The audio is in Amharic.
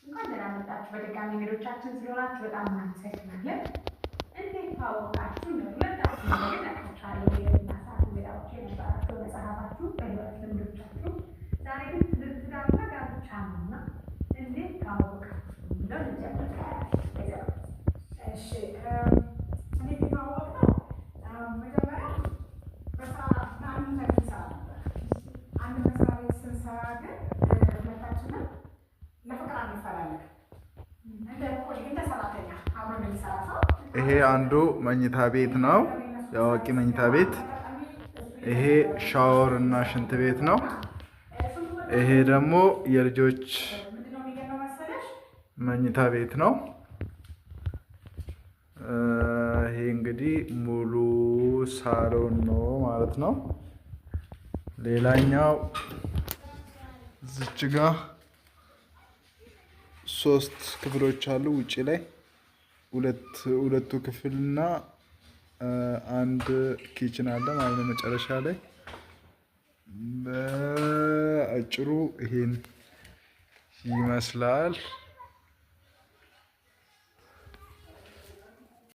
እንኳን ደህና መጣችሁ በድጋሚ እንግዶቻችን ስለሆናችሁ በጣም እናመሰግናለን። እንዴት ታወቃችሁ? ሁለታችሁ ነገር ነቃችኋለሁ የማሳት እንግዳዎች የነበራችሁ መጽሐፋችሁ በህይወት ልምዶቻችሁ ዛሬ ግን ትዳርና ጋብቻ ነውና እንዴት ታወቃችሁ ብለው እንጀምራለን። እሺ እንዴት ታወቅነው? መጀመሪያ በስራ አንድ ነገር እንሰራ ነበር። አንድ መስሪያ ቤት ስንሰራ ግን ሁለታችንም ለፍቅር አንፈላለግ እንደ ሰራተኛ አብረን የሚሰራ ሰው። ይሄ አንዱ መኝታ ቤት ነው፣ የአዋቂ መኝታ ቤት። ይሄ ሻወር እና ሽንት ቤት ነው። ይሄ ደግሞ የልጆች መኝታ ቤት ነው። ይሄ እንግዲህ ሙሉ ሳሎን ነው ማለት ነው። ሌላኛው እዚች ጋር 3 ክፍሎች አሉ። ውጪ ላይ ሁለቱ ክፍልና አንድ ኪችን አለ ማለት ነው። መጨረሻ ላይ በአጭሩ ይሄን ይመስላል።